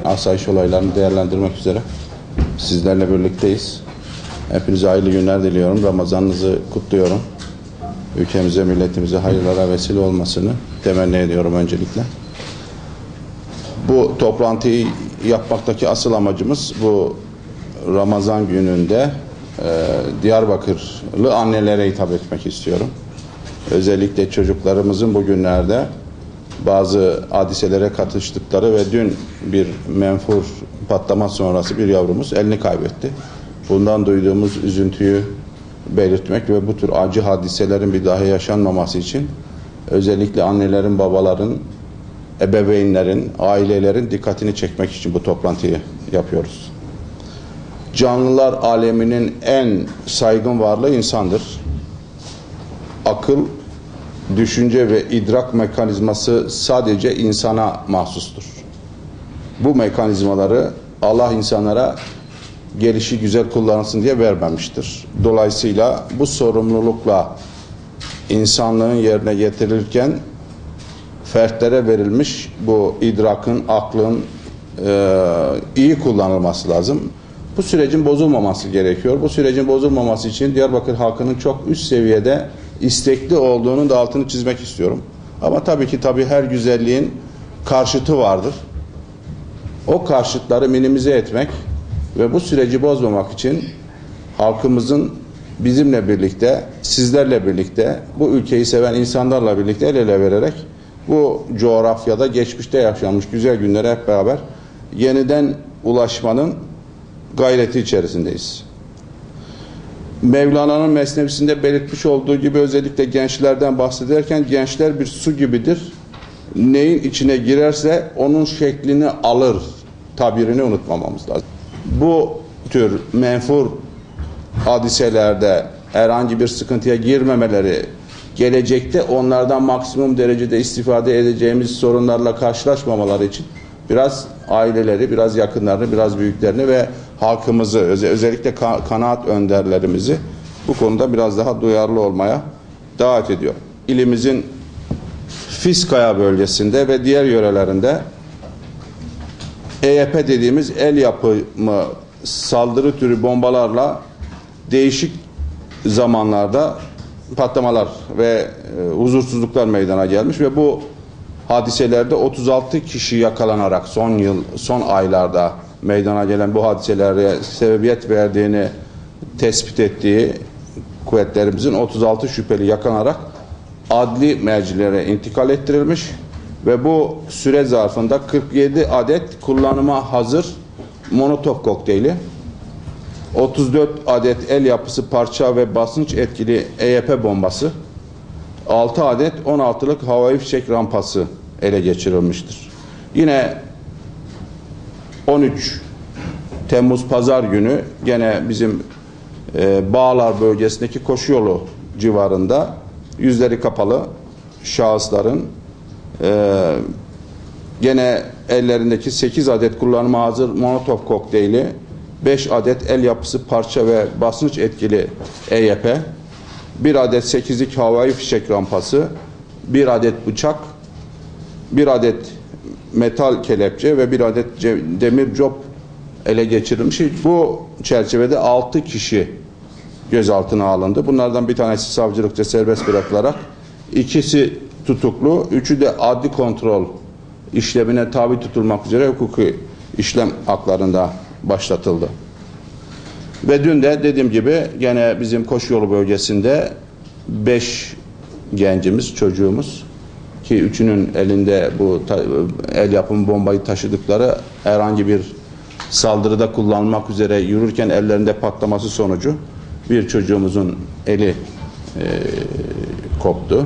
Asayiş olaylarını değerlendirmek üzere sizlerle birlikteyiz. Hepinize hayırlı günler diliyorum. Ramazanınızı kutluyorum. Ülkemize, milletimize hayırlara vesile olmasını temenni ediyorum öncelikle. Bu toplantıyı yapmaktaki asıl amacımız bu Ramazan gününde Diyarbakırlı annelere hitap etmek istiyorum. Özellikle çocuklarımızın bugünlerde bazı hadiselere katıştıkları ve dün bir menfur patlama sonrası bir yavrumuz elini kaybetti. Bundan duyduğumuz üzüntüyü belirtmek ve bu tür acı hadiselerin bir daha yaşanmaması için özellikle annelerin, babaların, ebeveynlerin, ailelerin dikkatini çekmek için bu toplantıyı yapıyoruz. Canlılar aleminin en saygın varlığı insandır. Akıl, düşünce ve idrak mekanizması sadece insana mahsustur. Bu mekanizmaları Allah insanlara gelişi güzel kullansın diye vermemiştir. Dolayısıyla bu sorumlulukla insanlığın yerine getirilirken fertlere verilmiş bu idrakın, aklın iyi kullanılması lazım. Bu sürecin bozulmaması gerekiyor. Bu sürecin bozulmaması için Diyarbakır halkının çok üst seviyede istekli olduğunun da altını çizmek istiyorum. Ama tabii ki her güzelliğin karşıtı vardır. O karşıtları minimize etmek ve bu süreci bozmamak için halkımızın bizimle birlikte, sizlerle birlikte, bu ülkeyi seven insanlarla birlikte el ele vererek bu coğrafyada geçmişte yaşanmış güzel günlere hep beraber yeniden ulaşmanın gayreti içerisindeyiz. Mevlana'nın Mesnevisinde belirtmiş olduğu gibi özellikle gençlerden bahsederken gençler bir su gibidir. Neyin içine girerse onun şeklini alır tabirini unutmamamız lazım. Bu tür menfur hadiselerde herhangi bir sıkıntıya girmemeleri, gelecekte onlardan maksimum derecede istifade edeceğimiz sorunlarla karşılaşmamaları için biraz aileleri, biraz yakınlarını, biraz büyüklerini ve halkımızı, özellikle kanaat önderlerimizi bu konuda biraz daha duyarlı olmaya davet ediyorum. İlimizin Fiskaya bölgesinde ve diğer yörelerinde EYP dediğimiz el yapımı saldırı türü bombalarla değişik zamanlarda patlamalar ve huzursuzluklar meydana gelmiş ve bu hadiselerde 36 kişi yakalanarak son aylarda meydana gelen bu hadiselere sebebiyet verdiğini tespit ettiği kuvvetlerimizin 36 şüpheli yakalanarak adli mercilere intikal ettirilmiş ve bu süre zarfında 47 adet kullanıma hazır Molotov kokteyli, 34 adet el yapısı parça ve basınç etkili EYP bombası, 6 adet 16'lık havai fişek rampası ele geçirilmiştir. Yine 13 Temmuz Pazar günü gene bizim Bağlar bölgesindeki Koşuyolu civarında yüzleri kapalı şahısların gene ellerindeki 8 adet kullanıma hazır Molotov kokteyli, 5 adet el yapısı parça ve basınç etkili EYP, 1 adet 8'lik havai fişek rampası, 1 adet bıçak, 1 adet metal kelepçe ve 1 adet demir cop ele geçirilmiş. Bu çerçevede 6 kişi gözaltına alındı. Bunlardan bir tanesi savcılıkça serbest bırakılarak, ikisi tutuklu, üçü de adli kontrol işlemine tabi tutulmak üzere hukuki işlem haklarında başlatıldı. Ve dün de dediğim gibi gene bizim Koşuyolu bölgesinde 5 gencimiz, çocuğumuz ki üçünün elinde bu el yapımı bombayı taşıdıkları herhangi bir saldırıda kullanmak üzere yürürken ellerinde patlaması sonucu bir çocuğumuzun eli koptu.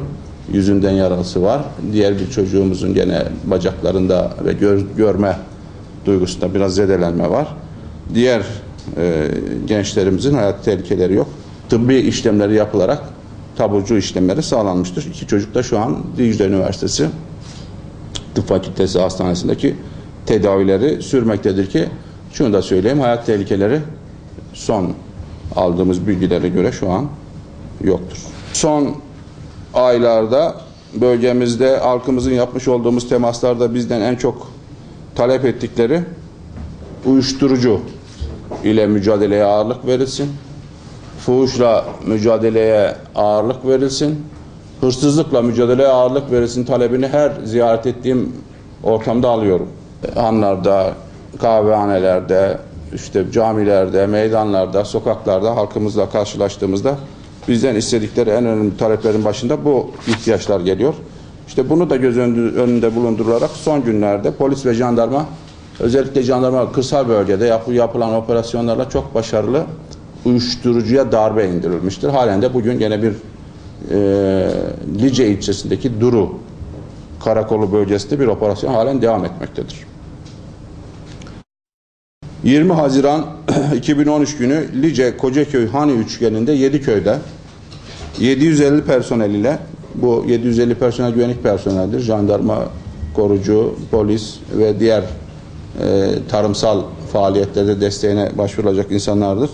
Yüzünden yarası var. Diğer bir çocuğumuzun gene bacaklarında ve görme duygusunda biraz zedelenme var. Diğer gençlerimizin hayat tehlikeleri yok. Tıbbi işlemleri yapılarak taburcu işlemleri sağlanmıştır. 2 çocuk da şu an Dicle Üniversitesi Tıp Fakültesi Hastanesi'ndeki tedavileri sürmektedir ki şunu da söyleyeyim, hayat tehlikeleri son aldığımız bilgilere göre şu an yoktur. Son aylarda bölgemizde halkımızın yapmış olduğumuz temaslarda bizden en çok talep ettikleri uyuşturucu ile mücadeleye ağırlık verilsin, fuhuşla mücadeleye ağırlık verilsin, hırsızlıkla mücadeleye ağırlık verilsin talebini her ziyaret ettiğim ortamda alıyorum. Hanlarda, kahvehanelerde, işte camilerde, meydanlarda, sokaklarda halkımızla karşılaştığımızda bizden istedikleri en önemli taleplerin başında bu ihtiyaçlar geliyor. İşte bunu da göz önünde bulundurularak son günlerde polis ve jandarma, özellikle jandarma kırsal bölgede yapılan operasyonlarla çok başarılı uyuşturucuya darbe indirilmiştir. Halen de bugün gene bir Lice ilçesindeki Duru Karakolu bölgesinde bir operasyon halen devam etmektedir. 20 Haziran 2013 günü Lice Kocaköy Hani üçgeninde 7 köyde 750 personel ile, bu 750 personel güvenlik personeldir. Jandarma, korucu, polis ve diğer tarımsal faaliyetlerde desteğine başvurulacak insanlardır.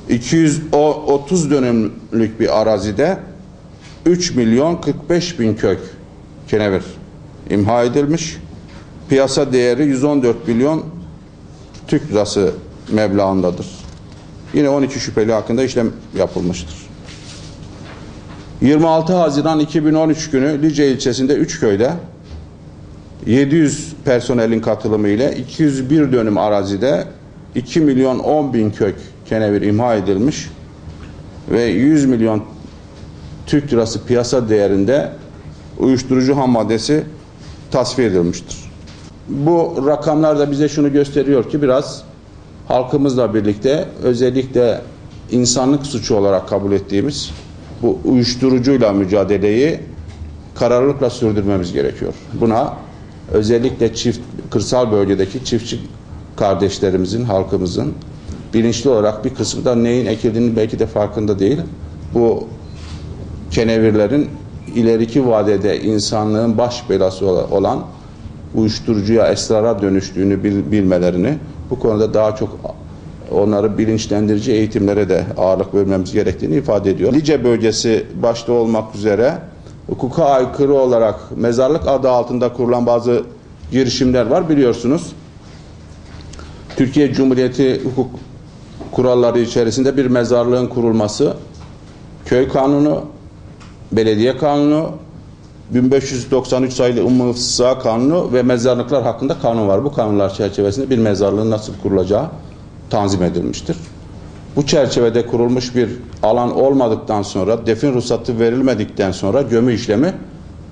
230 dönümlük bir arazide 3.045.000 kök kenevir imha edilmiş. Piyasa değeri 114 milyon Türk lirası meblağındadır. Yine 12 şüpheli hakkında işlem yapılmıştır. 26 Haziran 2013 günü Lice ilçesinde 3 köyde 700 personelin katılımı ile 201 dönüm arazide 2.010.000 kök kenevir imha edilmiş ve 100 milyon Türk lirası piyasa değerinde uyuşturucu ham maddesi tasfiye edilmiştir. Bu rakamlar da bize şunu gösteriyor ki biraz halkımızla birlikte özellikle insanlık suçu olarak kabul ettiğimiz bu uyuşturucuyla mücadeleyi kararlılıkla sürdürmemiz gerekiyor. Buna özellikle kırsal bölgedeki çiftçi kardeşlerimizin, halkımızın bilinçli olarak bir kısmı da neyin ekildiğini belki de farkında değil. Bu kenevirlerin ileriki vadede insanlığın baş belası olan uyuşturucuya, esrara dönüştüğünü bilmelerini, bu konuda daha çok onları bilinçlendirici eğitimlere de ağırlık vermemiz gerektiğini ifade ediyor. Lice bölgesi başta olmak üzere hukuka aykırı olarak mezarlık adı altında kurulan bazı girişimler var, biliyorsunuz. Türkiye Cumhuriyeti hukuk kuralları içerisinde bir mezarlığın kurulması, köy kanunu, belediye kanunu, 1593 sayılı Umumi Fıssa Kanunu ve mezarlıklar hakkında kanun var. Bu kanunlar çerçevesinde bir mezarlığın nasıl kurulacağı tanzim edilmiştir. Bu çerçevede kurulmuş bir alan olmadıktan sonra, defin ruhsatı verilmedikten sonra gömü işlemi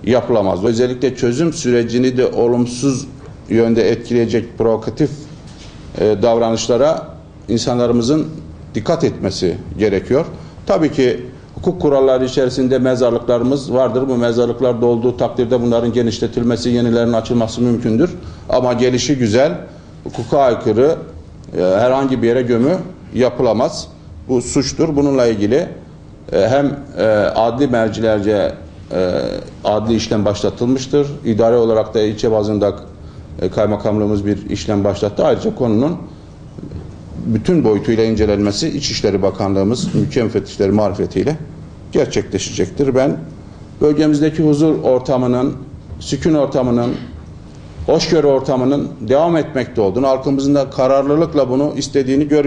yapılamaz. Özellikle çözüm sürecini de olumsuz yönde etkileyecek provokatif davranışlara insanlarımızın dikkat etmesi gerekiyor. Tabii ki hukuk kuralları içerisinde mezarlıklarımız vardır. Bu mezarlıklar dolduğu takdirde bunların genişletilmesi, yenilerinin açılması mümkündür. Ama gelişi güzel, hukuka aykırı herhangi bir yere gömü yapılamaz. Bu suçtur. Bununla ilgili hem adli mercilerce adli işlem başlatılmıştır. İdari olarak da ilçe bazında kaymakamlığımız bir işlem başlattı. Ayrıca konunun bütün boyutuyla incelenmesi İçişleri Bakanlığımız ülke müfettişleri marifetiyle gerçekleşecektir. Ben bölgemizdeki huzur ortamının, sükun ortamının, hoşgörü ortamının devam etmekte olduğunu, halkımızın da kararlılıkla bunu istediğini görüyorum.